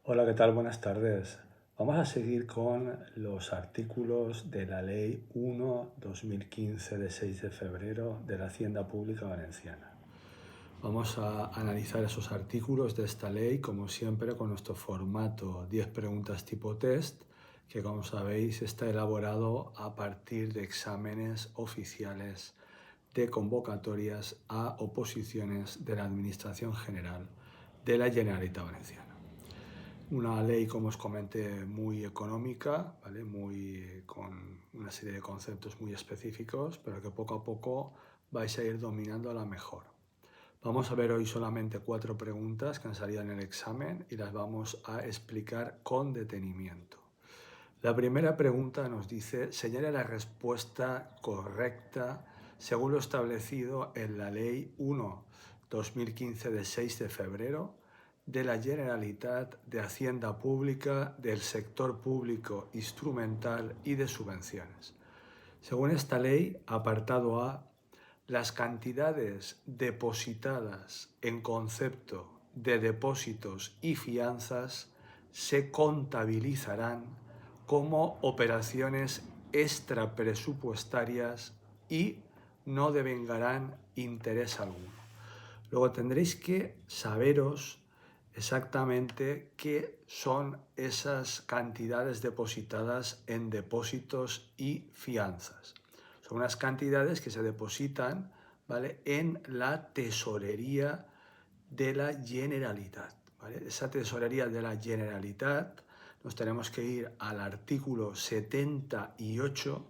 Hola, ¿qué tal? Buenas tardes. Vamos a seguir con los artículos de la Ley 1/2015 de 6 de febrero de la Hacienda Pública Valenciana. Vamos a analizar esos artículos de esta ley, como siempre, con nuestro formato 10 preguntas tipo test, que como sabéis está elaborado a partir de exámenes oficiales de convocatorias a oposiciones de la Administración General de la Generalitat Valenciana. Una ley, como os comenté, muy económica, ¿vale? Con una serie de conceptos muy específicos, pero que poco a poco vais a ir dominando a la mejor. Vamos a ver hoy solamente 4 preguntas que han salido en el examen y las vamos a explicar con detenimiento. La primera pregunta nos dice: señale la respuesta correcta según lo establecido en la Ley 1/2015 de 6 de febrero de la Generalitat de Hacienda Pública, del sector público instrumental y de subvenciones. Según esta ley, apartado A, las cantidades depositadas en concepto de depósitos y fianzas se contabilizarán como operaciones extrapresupuestarias y no devengarán interés alguno. Luego tendréis que saberos exactamente qué son esas cantidades depositadas en depósitos y fianzas. Son unas cantidades que se depositan, ¿vale?, en la tesorería de la Generalitat, ¿vale? Esa tesorería de la Generalitat nos tenemos que ir al artículo 78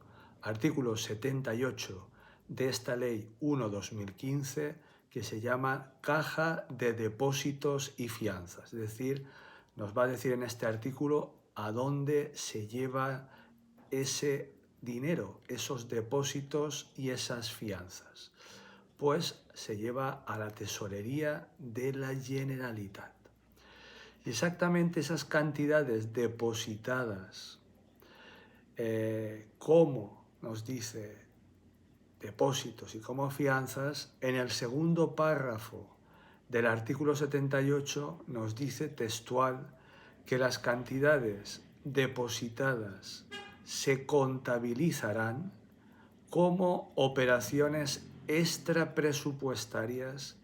de esta ley 1/2015, que se llama Caja de Depósitos y Fianzas. Es decir, nos va a decir en este artículo a dónde se lleva ese dinero, esos depósitos y esas fianzas. Pues se lleva a la tesorería de la Generalitat. Y exactamente esas cantidades depositadas, como nos dice depósitos y como fianzas, en el segundo párrafo del artículo 78 nos dice textual que las cantidades depositadas se contabilizarán como operaciones extrapresupuestarias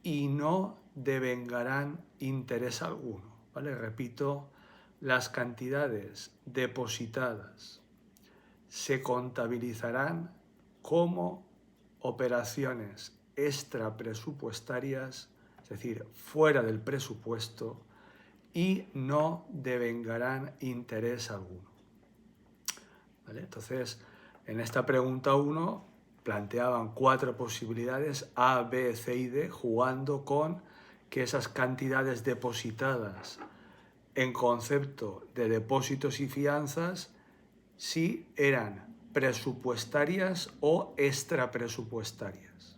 y no devengarán interés alguno, ¿vale? Repito, las cantidades depositadas se contabilizarán como operaciones extrapresupuestarias, es decir, fuera del presupuesto, y no devengarán interés alguno, ¿vale? Entonces, en esta pregunta 1 planteaban 4 posibilidades A, B, C y D, jugando con que esas cantidades depositadas en concepto de depósitos y fianzas si eran presupuestarias o extrapresupuestarias.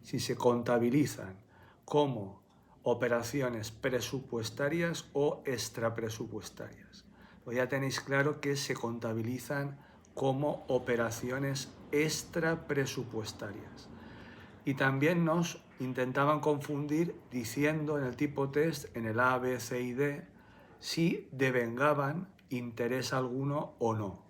Si se contabilizan como operaciones presupuestarias o extrapresupuestarias. Pues ya tenéis claro que se contabilizan como operaciones extrapresupuestarias. Y también nos intentaban confundir diciendo en el tipo test, en el A, B, C y D, si devengaban interés alguno o no.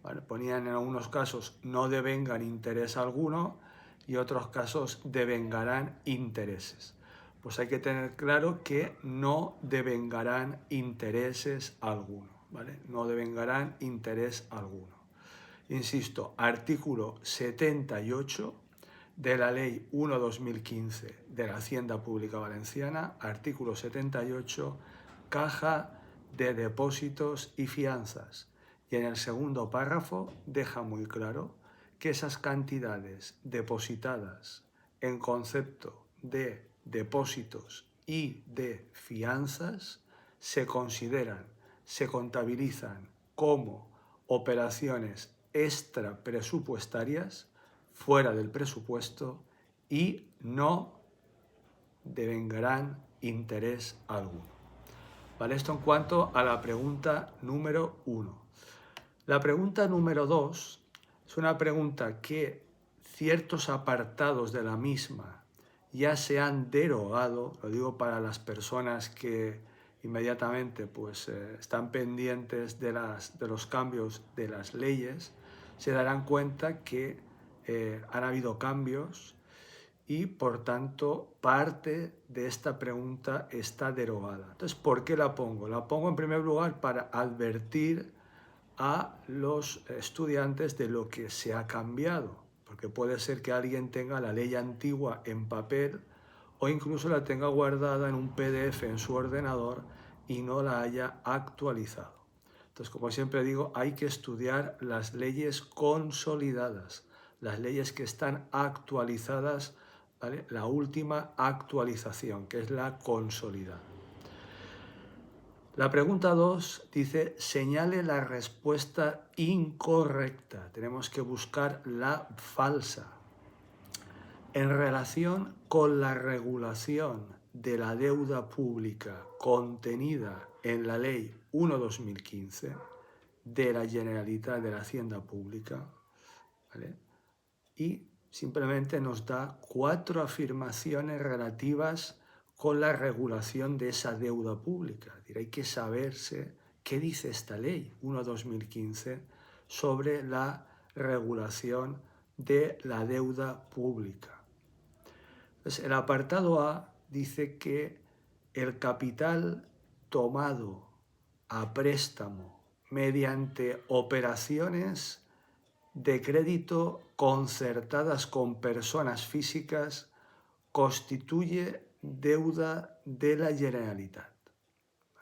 ¿Vale? Ponían en algunos casos no devengan interés alguno y otros casos devengarán intereses. Pues hay que tener claro que no devengarán intereses alguno, ¿vale? No devengarán interés alguno. Insisto, artículo 78 de la Ley 1/2015 de la Hacienda Pública Valenciana, artículo 78, Caja de Depósitos y Fianzas. Y en el segundo párrafo deja muy claro que esas cantidades depositadas en concepto de depósitos y de fianzas se consideran, se contabilizan como operaciones extrapresupuestarias, fuera del presupuesto, y no devengarán interés alguno. ¿Vale? Esto en cuanto a la pregunta número 1. La pregunta número 2 es una pregunta que ciertos apartados de la misma ya se han derogado, lo digo para las personas que inmediatamente pues, están pendientes de los cambios de las leyes, se darán cuenta que han habido cambios y por tanto parte de esta pregunta está derogada. Entonces, ¿por qué la pongo? La pongo en primer lugar para advertir a los estudiantes de lo que se ha cambiado, porque puede ser que alguien tenga la ley antigua en papel o incluso la tenga guardada en un PDF en su ordenador y no la haya actualizado. Entonces, como siempre digo, hay que estudiar las leyes consolidadas, las leyes que están actualizadas, ¿vale? La última actualización, que es la consolidada. La pregunta 2 dice, señale la respuesta incorrecta. Tenemos que buscar la falsa. En relación con la regulación de la deuda pública contenida en la Ley 1/2015 de la Generalitat de la Hacienda Pública, ¿vale? Y simplemente nos da 4 afirmaciones relativas con la regulación de esa deuda pública. Es decir, hay que saberse qué dice esta ley 1/2015 sobre la regulación de la deuda pública. Entonces, el apartado A dice que el capital tomado a préstamo mediante operaciones de crédito concertadas con personas físicas constituye deuda de la Generalitat.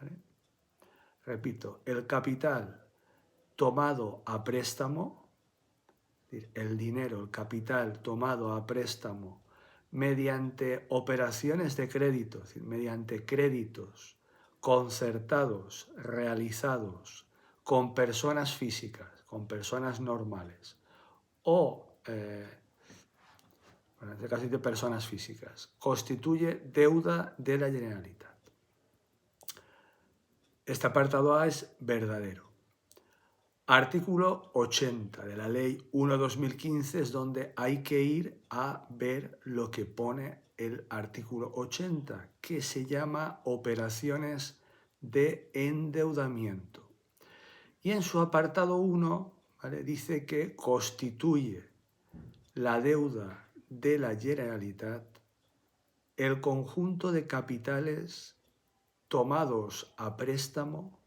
¿Vale? Repito, el capital tomado a préstamo, el dinero, el capital tomado a préstamo mediante operaciones de crédito, es decir, mediante créditos concertados, realizados con personas físicas, con personas normales, o, en este caso de personas físicas, constituye deuda de la Generalitat. Este apartado A es verdadero. Artículo 80 de la Ley 1/2015 es donde hay que ir a ver lo que pone el artículo 80, que se llama operaciones de endeudamiento. Y en su apartado 1, ¿vale?, dice que constituye la deuda de la Generalitat el conjunto de capitales tomados a préstamo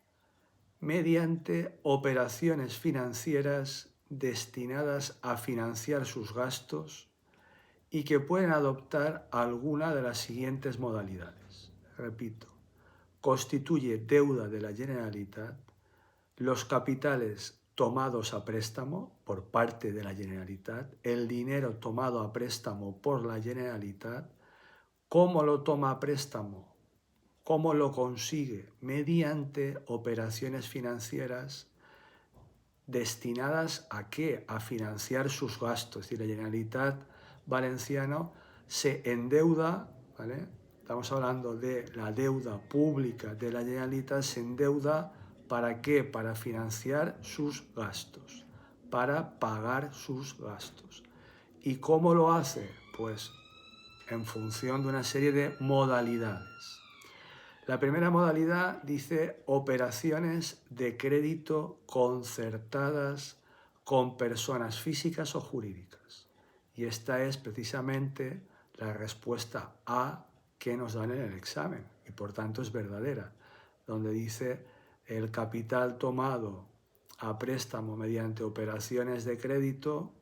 mediante operaciones financieras destinadas a financiar sus gastos y que pueden adoptar alguna de las siguientes modalidades. Repito, constituye deuda de la Generalitat los capitales tomados a préstamo por parte de la Generalitat, el dinero tomado a préstamo por la Generalitat, cómo lo toma a préstamo, cómo lo consigue, mediante operaciones financieras destinadas a ¿qué? A financiar sus gastos. Es decir, la Generalitat Valenciana se endeuda, ¿vale? Estamos hablando de la deuda pública de la Generalitat, se endeuda ¿para qué? Para financiar sus gastos, para pagar sus gastos. ¿Y cómo lo hace? Pues en función de una serie de modalidades. La primera modalidad dice operaciones de crédito concertadas con personas físicas o jurídicas. Y esta es precisamente la respuesta A que nos dan en el examen y por tanto es verdadera, donde dice el capital tomado a préstamo mediante operaciones de crédito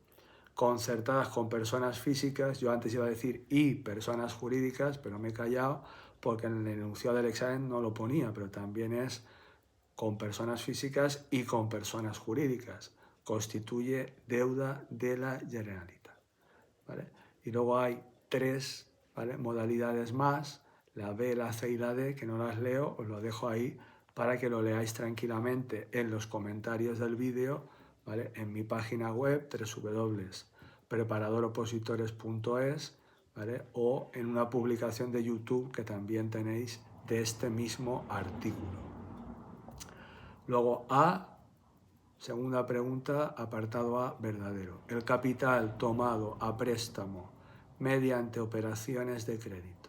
concertadas con personas físicas, yo antes iba a decir y personas jurídicas, pero me he callado porque en el enunciado del examen no lo ponía, pero también es con personas físicas y con personas jurídicas. Constituye deuda de la Generalitat, ¿vale? Y luego hay 3, ¿vale?, modalidades más, la B, la C y la D, que no las leo, os lo dejo ahí para que lo leáis tranquilamente en los comentarios del vídeo, ¿vale?, en mi página web www.preparadoropositores.es, ¿vale?, o en una publicación de YouTube que también tenéis de este mismo artículo. Luego A, segunda pregunta, apartado A, verdadero. El capital tomado a préstamo mediante operaciones de crédito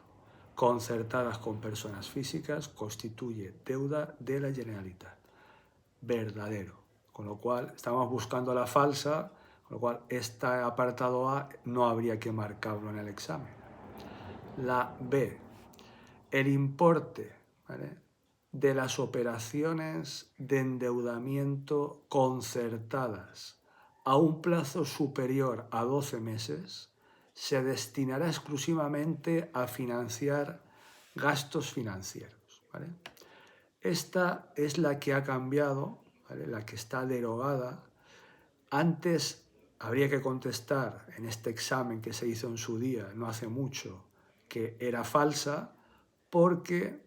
concertadas con personas físicas constituye deuda de la Generalitat. Verdadero. Con lo cual, estamos buscando la falsa, con lo cual este apartado A no habría que marcarlo en el examen. La B, el importe, ¿vale?, de las operaciones de endeudamiento concertadas a un plazo superior a 12 meses se destinará exclusivamente a financiar gastos financieros, ¿vale? Esta es la que ha cambiado, ¿vale?, la que está derogada. Antes habría que contestar en este examen que se hizo en su día, no hace mucho, que era falsa porque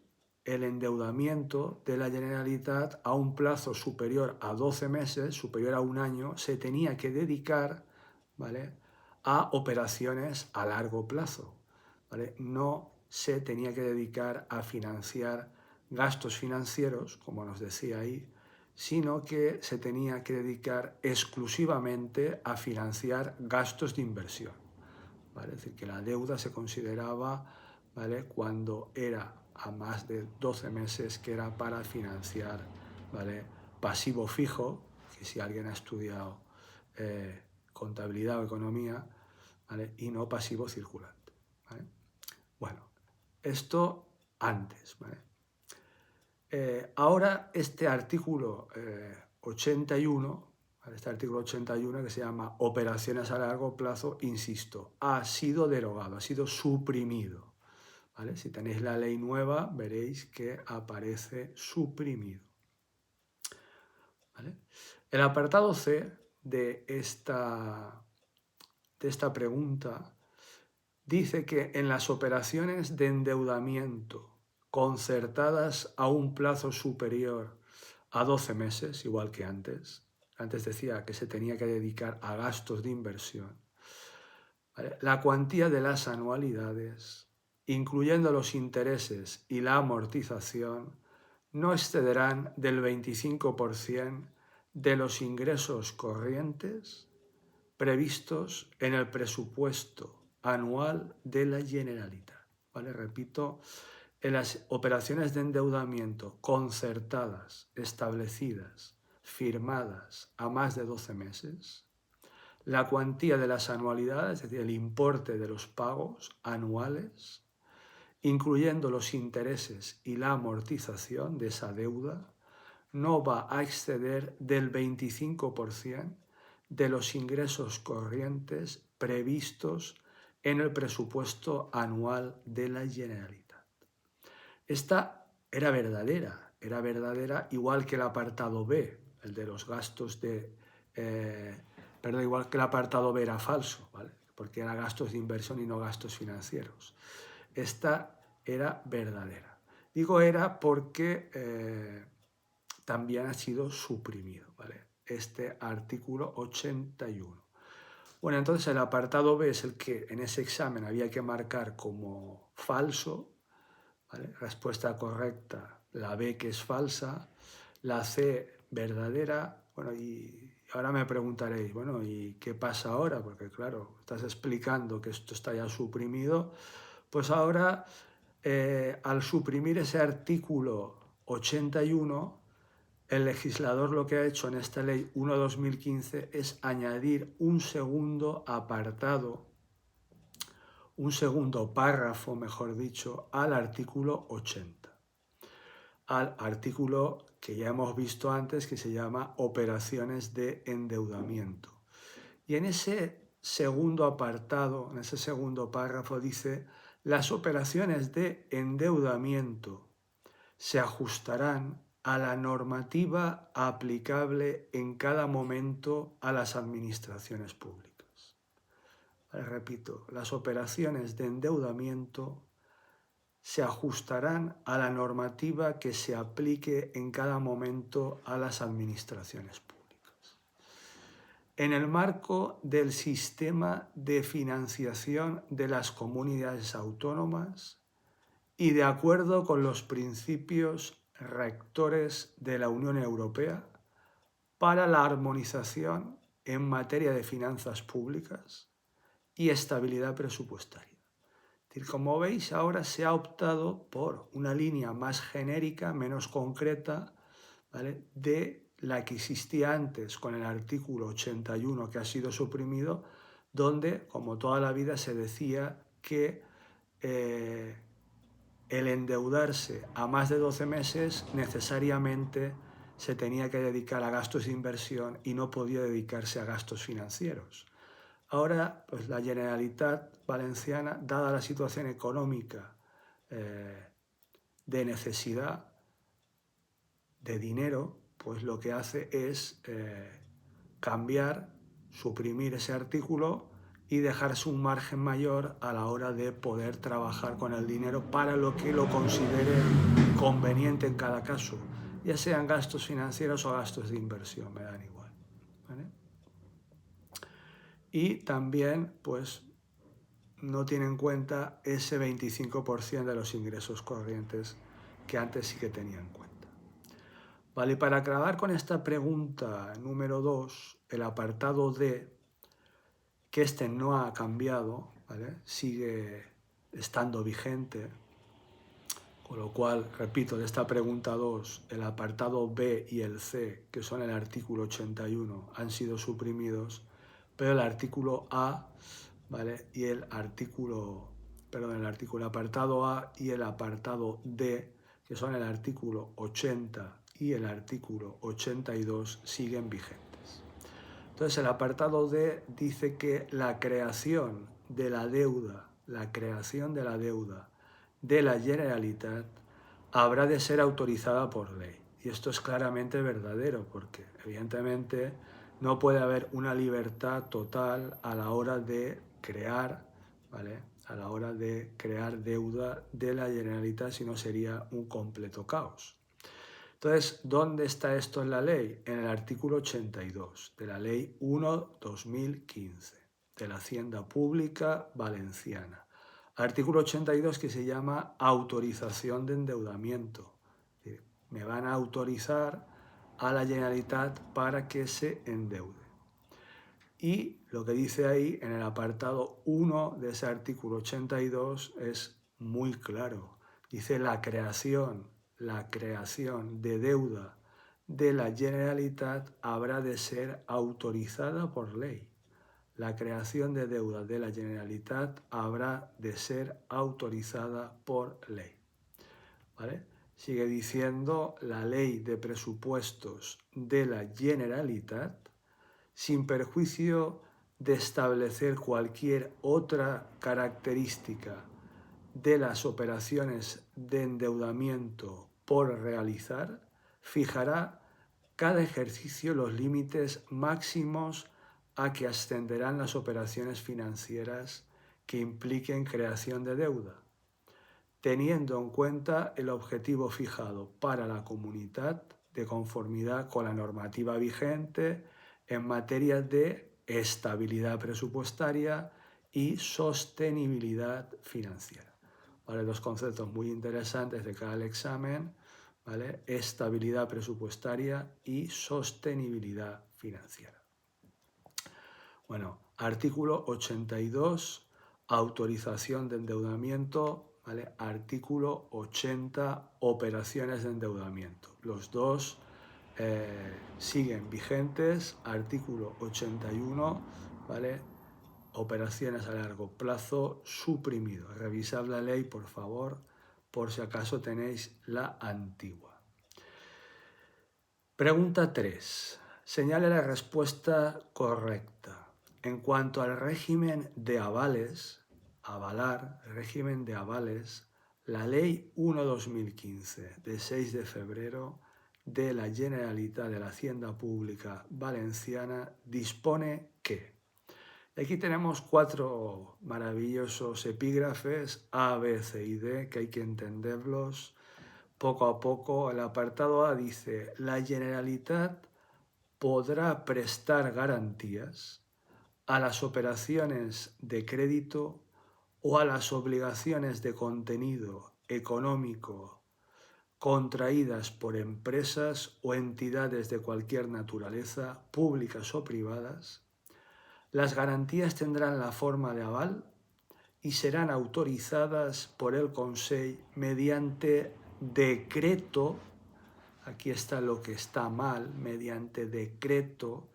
el endeudamiento de la Generalitat a un plazo superior a 12 meses, superior a un año, se tenía que dedicar, ¿vale?, a operaciones a largo plazo, ¿vale? No se tenía que dedicar a financiar gastos financieros, como nos decía ahí, sino que se tenía que dedicar exclusivamente a financiar gastos de inversión, ¿vale? Es decir, que la deuda se consideraba, ¿vale?, cuando era a más de 12 meses, que era para financiar, ¿vale?, pasivo fijo, que si alguien ha estudiado contabilidad o economía, ¿vale?, y no pasivo circulante, ¿vale? Bueno, esto antes, ¿vale? Ahora este artículo 81, este artículo 81 que se llama operaciones a largo plazo, insisto, ha sido derogado, ha sido suprimido, ¿vale? Si tenéis la ley nueva veréis que aparece suprimido, ¿vale? El apartado C de esta pregunta dice que en las operaciones de endeudamiento concertadas a un plazo superior a 12 meses, igual que antes decía que se tenía que dedicar a gastos de inversión, ¿vale?, la cuantía de las anualidades, incluyendo los intereses y la amortización, no excederán del 25% de los ingresos corrientes previstos en el presupuesto anual de la Generalitat, ¿vale? Repito, en las operaciones de endeudamiento concertadas, establecidas, firmadas a más de 12 meses, la cuantía de las anualidades, es decir, el importe de los pagos anuales, incluyendo los intereses y la amortización de esa deuda, no va a exceder del 25% de los ingresos corrientes previstos en el presupuesto anual de la Generalitat. Esta era verdadera igual que el apartado B, el de los gastos igual que el apartado B era falso, ¿vale?, porque era gastos de inversión y no gastos financieros. Esta era verdadera. Digo era porque también ha sido suprimido, ¿vale?, este artículo 81. Bueno, entonces el apartado B es el que en ese examen había que marcar como falso, ¿vale? Respuesta correcta, la B, que es falsa, la C, verdadera. Bueno, y ahora me preguntaréis, bueno, ¿y qué pasa ahora? Porque claro, estás explicando que esto está ya suprimido. Pues ahora, al suprimir ese artículo 81, el legislador lo que ha hecho en esta ley 1/2015 es añadir un segundo apartado, un segundo párrafo, mejor dicho, al artículo 80, al artículo que ya hemos visto antes, que se llama operaciones de endeudamiento. Y en ese segundo apartado, en ese segundo párrafo dice: las operaciones de endeudamiento se ajustarán a la normativa aplicable en cada momento a las administraciones públicas. Repito, las operaciones de endeudamiento se ajustarán a la normativa que se aplique en cada momento a las administraciones públicas. En el marco del sistema de financiación de las comunidades autónomas y de acuerdo con los principios rectores de la Unión Europea para la armonización en materia de finanzas públicas y estabilidad presupuestaria. Como veis, ahora se ha optado por una línea más genérica, menos concreta, ¿vale?, de la que existía antes con el artículo 81 que ha sido suprimido, donde, como toda la vida, se decía que el endeudarse a más de 12 meses necesariamente se tenía que dedicar a gastos de inversión y no podía dedicarse a gastos financieros. Ahora, pues la Generalitat Valenciana, dada la situación económica de necesidad de dinero, pues lo que hace es cambiar, suprimir ese artículo y dejarse un margen mayor a la hora de poder trabajar con el dinero para lo que lo considere conveniente en cada caso, ya sean gastos financieros o gastos de inversión, me dan igual, ¿vale? Y también, pues, no tiene en cuenta ese 25% de los ingresos corrientes que antes sí que tenía en cuenta. Vale, y para acabar con esta pregunta número 2, el apartado D, que este no ha cambiado, ¿vale?, sigue estando vigente, con lo cual, repito, de esta pregunta 2, el apartado B y el C, que son el artículo 81, han sido suprimidos, pero el artículo A, ¿vale?, y el apartado A y el apartado D, que son el artículo 80 y el artículo 82, siguen vigentes. Entonces, el apartado D dice que la creación de la deuda de la Generalitat habrá de ser autorizada por ley. Y esto es claramente verdadero, porque evidentemente no puede haber una libertad total a la hora de crear, ¿vale?, a la hora de crear deuda de la Generalitat, si no sería un completo caos. Entonces, ¿dónde está esto en la ley? En el artículo 82 de la Ley 1/2015 de la Hacienda Pública Valenciana. Artículo 82 que se llama autorización de endeudamiento. Me van a autorizar a la Generalitat para que se endeude. Y lo que dice ahí en el apartado 1 de ese artículo 82 es muy claro. Dice la creación de deuda de la Generalitat habrá de ser autorizada por ley. La creación de deuda de la Generalitat habrá de ser autorizada por ley. ¿Vale? Sigue diciendo la ley de presupuestos de la Generalitat, sin perjuicio de establecer cualquier otra característica de las operaciones de endeudamiento por realizar, fijará cada ejercicio los límites máximos a que ascenderán las operaciones financieras que impliquen creación de deuda, teniendo en cuenta el objetivo fijado para la comunidad de conformidad con la normativa vigente en materia de estabilidad presupuestaria y sostenibilidad financiera. ¿Vale? Dos conceptos muy interesantes de cada examen, ¿vale? Estabilidad presupuestaria y sostenibilidad financiera. Bueno, artículo 82, autorización de endeudamiento, ¿vale? Artículo 80, operaciones de endeudamiento. Los dos siguen vigentes. Artículo 81, ¿vale? Operaciones a largo plazo, suprimido. Revisad la ley, por favor, por si acaso tenéis la antigua. Pregunta 3. Señale la respuesta correcta. En cuanto al régimen de avales, régimen de avales, la Ley 1/2015, de 6 de febrero, de la Generalitat de la Hacienda Pública Valenciana, dispone que... Aquí tenemos 4 maravillosos epígrafes, A, B, C y D, que hay que entenderlos poco a poco. El apartado A dice: la Generalitat podrá prestar garantías a las operaciones de crédito o a las obligaciones de contenido económico contraídas por empresas o entidades de cualquier naturaleza, públicas o privadas. Las garantías tendrán la forma de aval y serán autorizadas por el Consejo mediante decreto, aquí está lo que está mal, mediante decreto,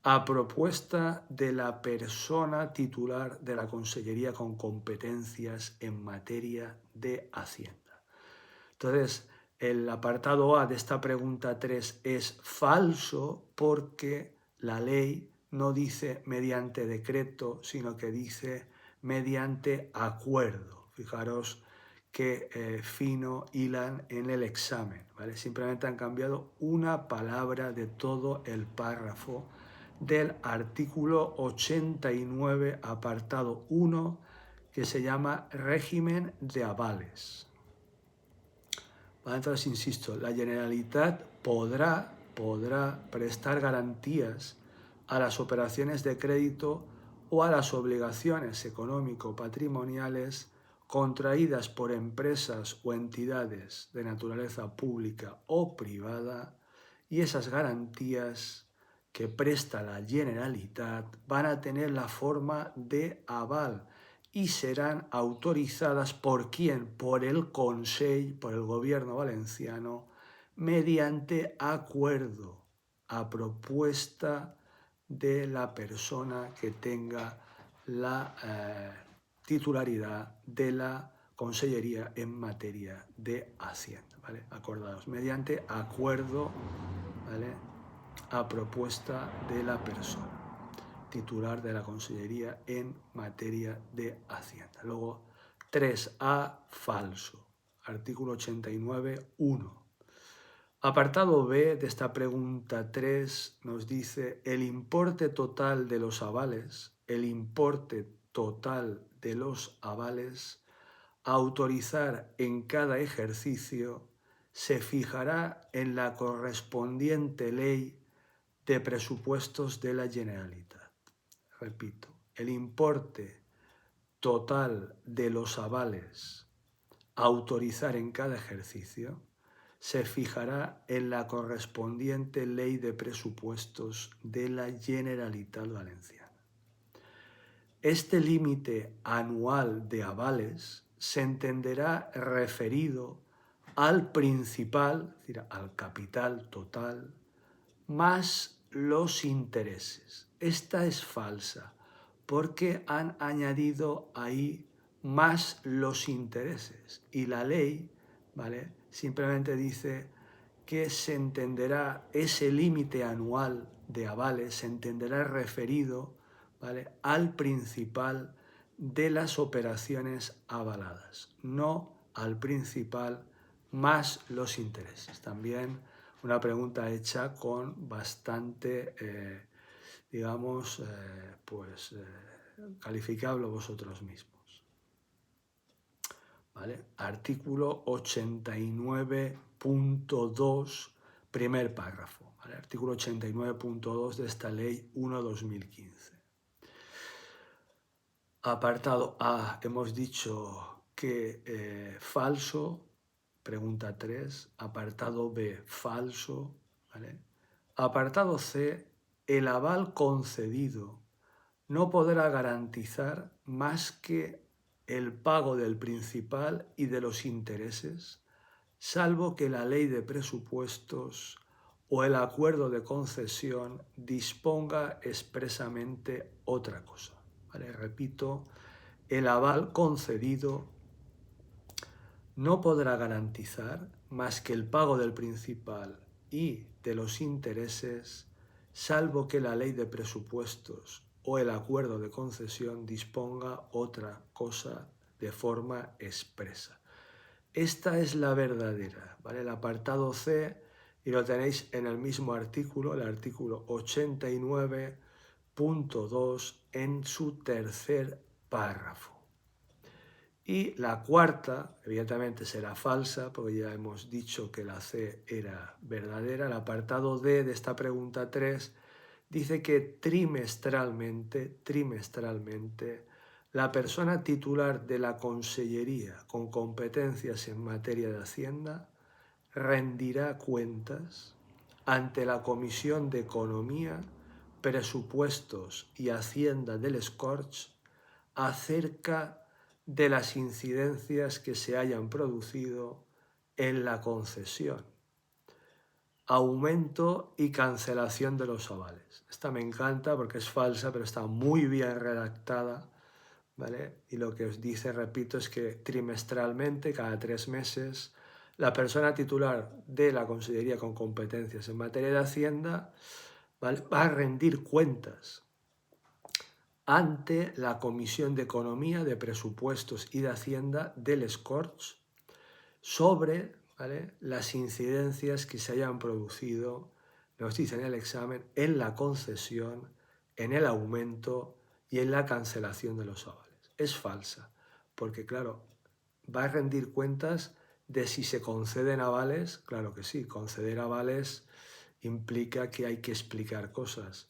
a propuesta de la persona titular de la Consellería con competencias en materia de Hacienda. Entonces, el apartado A de esta pregunta 3 es falso porque la ley no dice mediante decreto, sino que dice mediante acuerdo. Fijaros qué fino hilan en el examen, ¿vale? Simplemente han cambiado una palabra de todo el párrafo del artículo 89, apartado 1, que se llama régimen de avales. ¿Vale? Entonces, insisto, la Generalitat podrá prestar garantías a las operaciones de crédito o a las obligaciones económico-patrimoniales contraídas por empresas o entidades de naturaleza pública o privada, y esas garantías que presta la Generalitat van a tener la forma de aval y serán autorizadas ¿por quién? Por el Consell, por el Gobierno valenciano, mediante acuerdo, a propuesta de la persona que tenga la titularidad de la Consellería en materia de Hacienda, ¿vale? Acordados, mediante acuerdo, ¿vale? A propuesta de la persona titular de la Consellería en materia de Hacienda. Luego, 3A, falso. Artículo 89, 1. Apartado B de esta pregunta 3 nos dice el importe total de los avales, a autorizar en cada ejercicio se fijará en la correspondiente ley de presupuestos de la Generalitat. Repito, el importe total de los avales a autorizar en cada ejercicio se fijará en la correspondiente ley de presupuestos de la Generalitat Valenciana. Este límite anual de avales se entenderá referido al principal, es decir, al capital total, más los intereses. Esta es falsa porque han añadido ahí más los intereses y la ley, ¿vale? Simplemente dice que se entenderá ese límite anual de avales, se entenderá referido, ¿vale?, al principal de las operaciones avaladas, no al principal más los intereses. También una pregunta hecha con bastante, calificable vosotros mismos. ¿Vale? Artículo 89.2, primer párrafo. ¿Vale? Artículo 89.2 de esta ley 1/2015. Apartado A, hemos dicho que falso. Pregunta 3, apartado B, falso, ¿vale? Apartado C, el aval concedido no podrá garantizar más que el pago del principal y de los intereses, salvo que la ley de presupuestos o el acuerdo de concesión disponga expresamente otra cosa, ¿vale? Repito, el aval concedido no podrá garantizar más que el pago del principal y de los intereses, salvo que la ley de presupuestos o el acuerdo de concesión disponga otra cosa de forma expresa. Esta es la verdadera, ¿vale? El apartado C, y lo tenéis en el mismo artículo, el artículo 89.2, en su tercer párrafo. Y la cuarta, evidentemente, será falsa, porque ya hemos dicho que la C era verdadera. El apartado D de esta pregunta 3 dice que trimestralmente, la persona titular de la Consellería con competencias en materia de Hacienda rendirá cuentas ante la Comisión de Economía, Presupuestos y Hacienda del Corts acerca de las incidencias que se hayan producido en la concesión, aumento y cancelación de los avales. Esta me encanta porque es falsa, pero está muy bien redactada, ¿vale? Y lo que os dice, repito, es que trimestralmente, cada 3 meses, la persona titular de la Consejería con competencias en materia de Hacienda, ¿vale?, va a rendir cuentas ante la Comisión de Economía, de Presupuestos y de Hacienda del Corts sobre, ¿vale?, las incidencias que se hayan producido, nos dice en el examen, en la concesión, en el aumento y en la cancelación de los avales. Es falsa, porque claro, va a rendir cuentas de si se conceden avales. Claro que sí, conceder avales implica que hay que explicar cosas.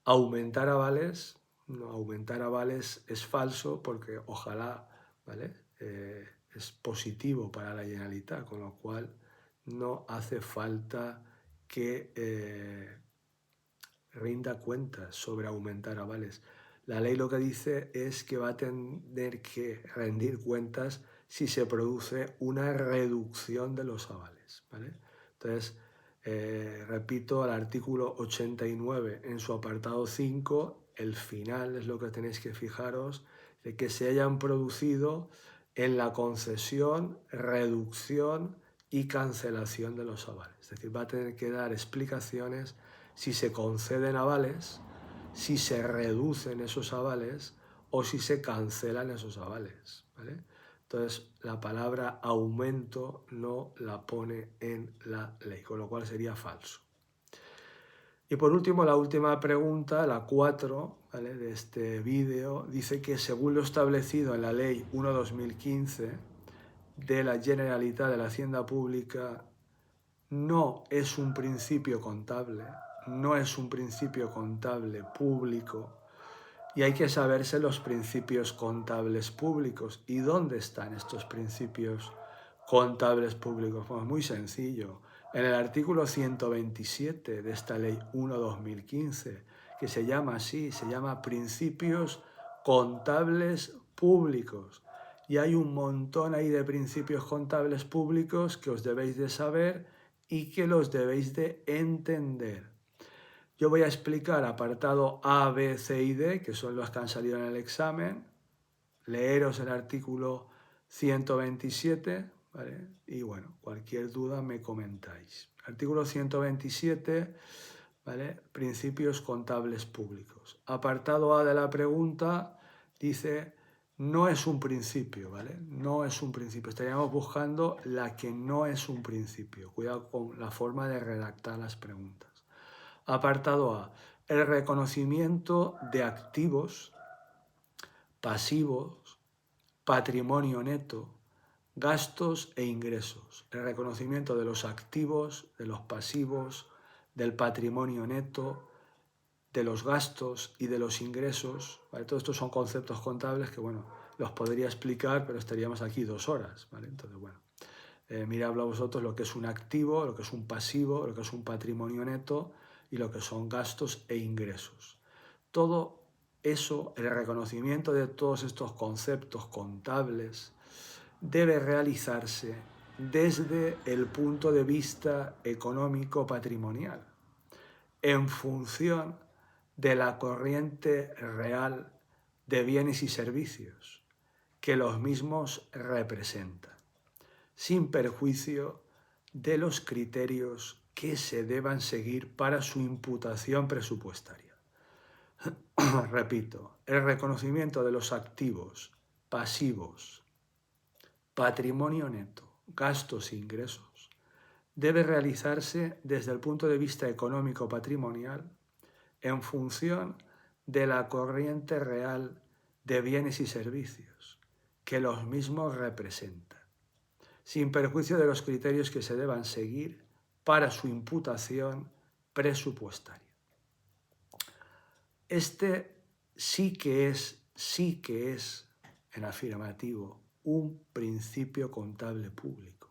Aumentar avales, no, aumentar avales es falso porque ojalá, ¿vale?, es positivo para la Generalitat, con lo cual no hace falta que rinda cuentas sobre aumentar avales. La ley lo que dice es que va a tener que rendir cuentas si se produce una reducción de los avales, ¿vale? Entonces, repito, el artículo 89 en su apartado 5, el final es lo que tenéis que fijaros, de que se hayan producido en la concesión, reducción y cancelación de los avales. Es decir, va a tener que dar explicaciones si se conceden avales, si se reducen esos avales o si se cancelan esos avales, ¿vale? Entonces, la palabra aumento no la pone en la ley, con lo cual sería falso. Y por último, la última pregunta, la 4, ¿vale?, de este vídeo, dice que según lo establecido en la Ley 1/2015 de la Generalitat de la Hacienda Pública, no es un principio contable, no es un principio contable público, y hay que saberse los principios contables públicos. ¿Y dónde están estos principios contables públicos? Pues muy sencillo. En el artículo 127 de esta Ley 1/2015, que se llama así, se llama Principios Contables Públicos. Y hay un montón ahí de principios contables públicos que os debéis de saber y que los debéis de entender. Yo voy a explicar apartado A, B, C y D, que son los que han salido en el examen. Leeros el artículo 127, ¿vale? Y bueno, cualquier duda me comentáis. Artículo 127, ¿vale? Principios contables públicos. Apartado A de la pregunta dice, no es un principio, ¿vale? No es un principio. Estaríamos buscando la que no es un principio. Cuidado con la forma de redactar las preguntas. Apartado A, el reconocimiento de activos, pasivos, patrimonio neto, gastos e ingresos. El reconocimiento de los activos, de los pasivos, del patrimonio neto, de los gastos y de los ingresos, ¿vale? Todos estos son conceptos contables que, bueno, los podría explicar, pero estaríamos aquí 2 horas, ¿vale? Entonces, bueno, miradlo a vosotros lo que es un activo, lo que es un pasivo, lo que es un patrimonio neto y lo que son gastos e ingresos. Todo eso, el reconocimiento de todos estos conceptos contables debe realizarse desde el punto de vista económico-patrimonial, en función de la corriente real de bienes y servicios que los mismos representan, sin perjuicio de los criterios que se deban seguir para su imputación presupuestaria. Repito, el reconocimiento de los activos, pasivos, patrimonio neto, gastos e ingresos debe realizarse desde el punto de vista económico-patrimonial en función de la corriente real de bienes y servicios que los mismos representan, sin perjuicio de los criterios que se deban seguir para su imputación presupuestaria. Este sí que es, en afirmativo, un principio contable público.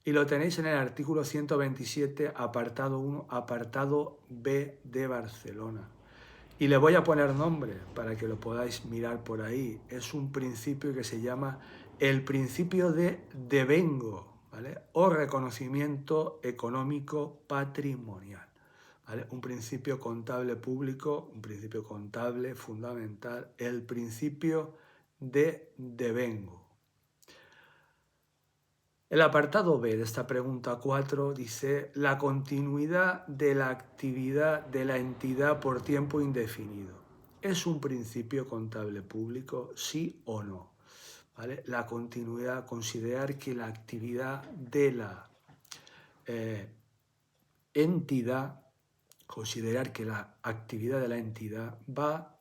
Y lo tenéis en el artículo 127, apartado 1, apartado B de Barcelona, Y le voy a poner nombre para que lo podáis mirar por ahí. Es un principio que se llama el principio de devengo, ¿vale? O reconocimiento económico patrimonial, ¿vale? Un principio contable público, un principio contable fundamental, el principio de devengo. El apartado B de esta pregunta 4 dice la continuidad de la actividad de la entidad por tiempo indefinido. ¿Es un principio contable público, sí o no? ¿Vale? La continuidad, considerar que la actividad de la entidad, considerar que la actividad de la entidad va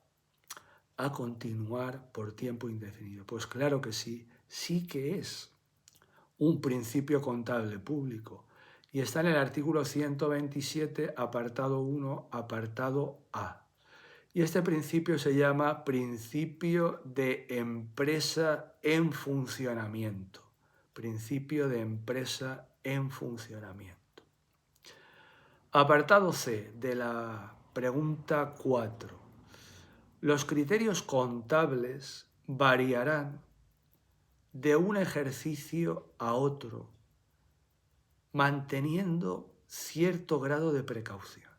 a continuar por tiempo indefinido. Pues claro que sí, sí que es un principio contable público y está en el artículo 127, apartado 1, apartado A. Y este principio se llama principio de empresa en funcionamiento. Principio de empresa en funcionamiento. Apartado C de la pregunta 4. Los criterios contables variarán de un ejercicio a otro, manteniendo cierto grado de precaución.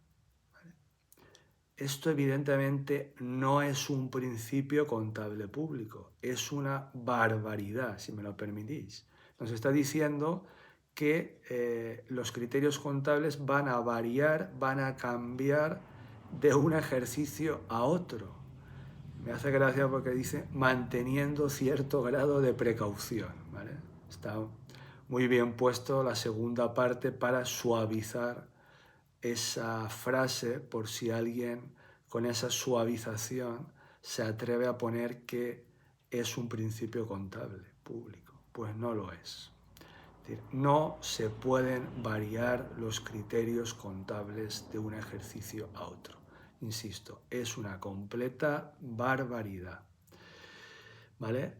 Esto evidentemente no es un principio contable público, es una barbaridad, si me lo permitís. Nos está diciendo que los criterios contables van a variar, van a cambiar de un ejercicio a otro. Me hace gracia porque dice manteniendo cierto grado de precaución, ¿vale? Está muy bien puesto la segunda parte para suavizar esa frase por si alguien con esa suavización se atreve a poner que es un principio contable público. Pues no lo es. Es decir, no se pueden variar los criterios contables de un ejercicio a otro. Insisto, es una completa barbaridad. ¿Vale?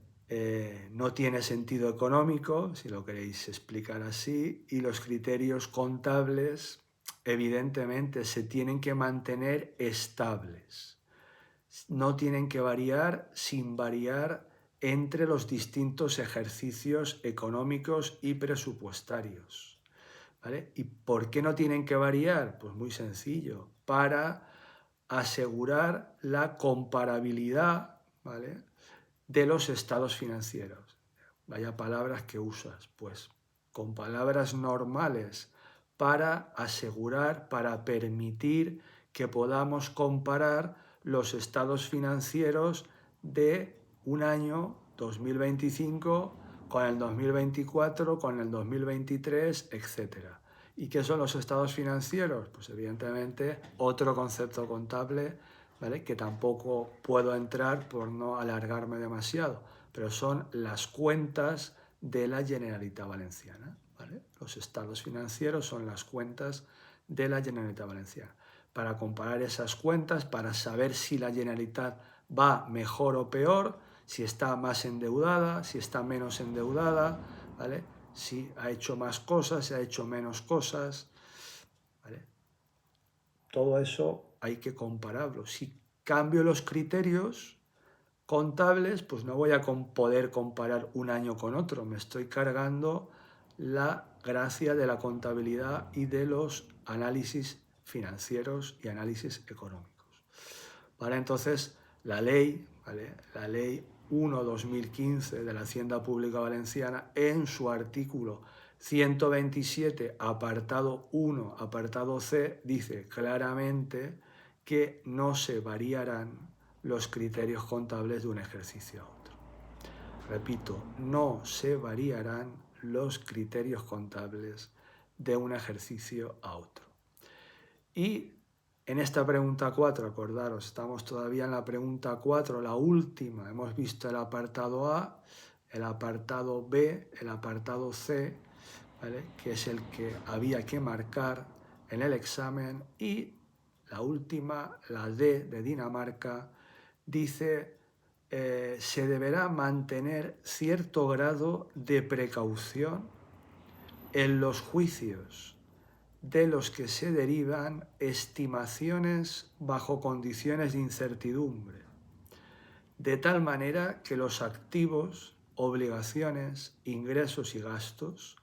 No tiene sentido económico, si lo queréis explicar así, y los criterios contables evidentemente se tienen que mantener estables. No tienen que variar sin variar entre los distintos ejercicios económicos y presupuestarios. ¿Vale? ¿Y por qué no tienen que variar? Pues muy sencillo, para asegurar la comparabilidad, ¿vale?, de los estados financieros. Vaya palabras que usas, pues con palabras normales para asegurar, para permitir que podamos comparar los estados financieros de un año 2025 con el 2024, con el 2023, etc. ¿Y qué son los estados financieros? Pues evidentemente otro concepto contable, ¿vale?, que tampoco puedo entrar por no alargarme demasiado, pero son las cuentas de la Generalitat Valenciana, ¿vale? Los estados financieros son las cuentas de la Generalitat Valenciana. Para comparar esas cuentas, para saber si la Generalitat va mejor o peor, si está más endeudada, si está menos endeudada, ¿vale?, si ha hecho más cosas, si ha hecho menos cosas, ¿vale? Todo eso hay que compararlo. Si cambio los criterios contables, pues no voy a poder comparar un año con otro. Me estoy cargando la gracia de la contabilidad y de los análisis financieros y análisis económicos. ¿Vale? Entonces, la ley, ¿vale?, la ley 1/2015 de la Hacienda Pública Valenciana, en su artículo 127, apartado 1, apartado C, dice claramente que no se variarán los criterios contables de un ejercicio a otro. Repito, no se variarán los criterios contables de un ejercicio a otro. Y en esta pregunta 4, acordaros, estamos todavía en la pregunta 4, la última. Hemos visto el apartado A, el apartado B, el apartado C, ¿vale?, que es el que había que marcar en el examen, y la última, la D de Dinamarca, dice se deberá mantener cierto grado de precaución en los juicios de los que se derivan estimaciones bajo condiciones de incertidumbre, de tal manera que los activos, obligaciones, ingresos y gastos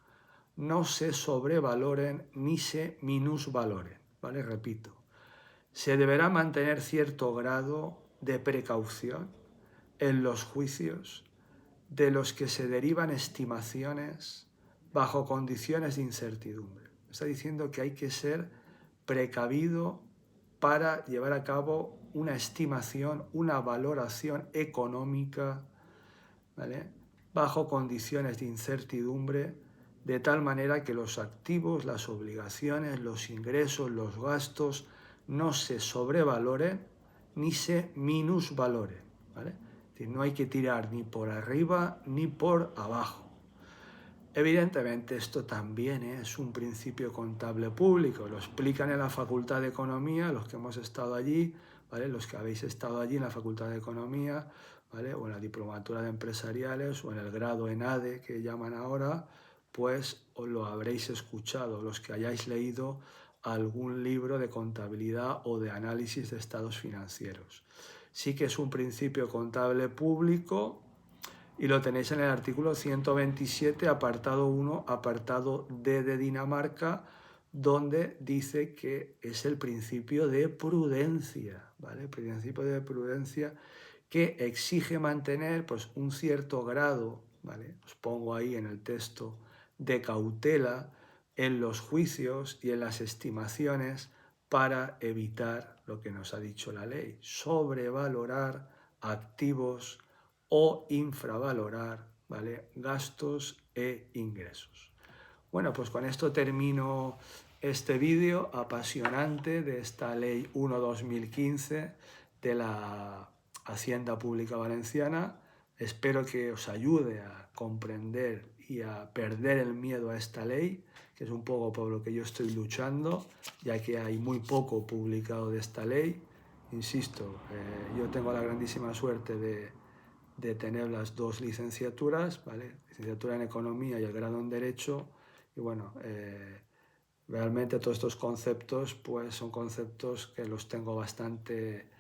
no se sobrevaloren ni se minusvaloren, ¿vale? Repito, se deberá mantener cierto grado de precaución en los juicios de los que se derivan estimaciones bajo condiciones de incertidumbre. Está diciendo que hay que ser precavido para llevar a cabo una estimación, una valoración económica, ¿vale?, bajo condiciones de incertidumbre, de tal manera que los activos, las obligaciones, los ingresos, los gastos no se sobrevaloren ni se minusvaloren, ¿vale? Es decir, no hay que tirar ni por arriba ni por abajo. Evidentemente esto también es un principio contable público, lo explican en la Facultad de Economía, los que hemos estado allí, ¿vale?, los que habéis estado allí en la Facultad de Economía, ¿vale?, o en la Diplomatura de Empresariales o en el grado en ADE que llaman ahora, pues os lo habréis escuchado, los que hayáis leído algún libro de contabilidad o de análisis de estados financieros. Sí que es un principio contable público y lo tenéis en el artículo 127, apartado 1, apartado D de Dinamarca, donde dice que es el principio de prudencia, ¿vale? El principio de prudencia que exige mantener pues, un cierto grado, ¿vale?, os pongo ahí en el texto, de cautela en los juicios y en las estimaciones para evitar lo que nos ha dicho la ley, sobrevalorar activos o infravalorar, ¿vale?, gastos e ingresos. Bueno, pues con esto termino este vídeo apasionante de esta Ley 1/2015 de la Hacienda Pública Valenciana. Espero que os ayude a comprender y a perder el miedo a esta ley, que es un poco por lo que yo estoy luchando, ya que hay muy poco publicado de esta ley. Insisto, yo tengo la grandísima suerte de tener las dos licenciaturas, ¿vale?, licenciatura en Economía y el grado en Derecho, y bueno, realmente todos estos conceptos pues son conceptos que los tengo bastante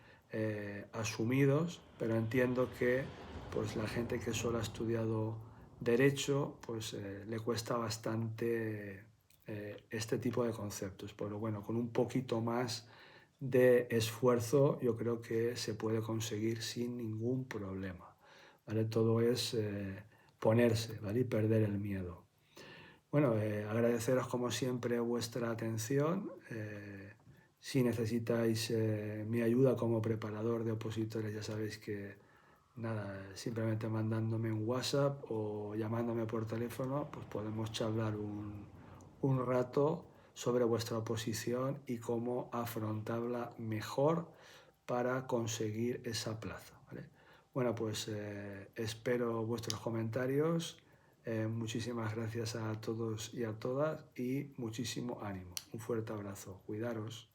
asumidos, pero entiendo que pues la gente que solo ha estudiado Derecho pues le cuesta bastante este tipo de conceptos, pero bueno, con un poquito más de esfuerzo yo creo que se puede conseguir sin ningún problema, ¿vale? Todo es ponerse, ¿vale?, y perder el miedo. Bueno, agradeceros como siempre vuestra atención. Si necesitáis mi ayuda como preparador de opositores, ya sabéis que nada, simplemente mandándome un WhatsApp o llamándome por teléfono, pues podemos charlar un rato sobre vuestra oposición y cómo afrontarla mejor para conseguir esa plaza, ¿vale? Bueno, pues espero vuestros comentarios. Muchísimas gracias a todos y a todas y muchísimo ánimo. Un fuerte abrazo. Cuidaros.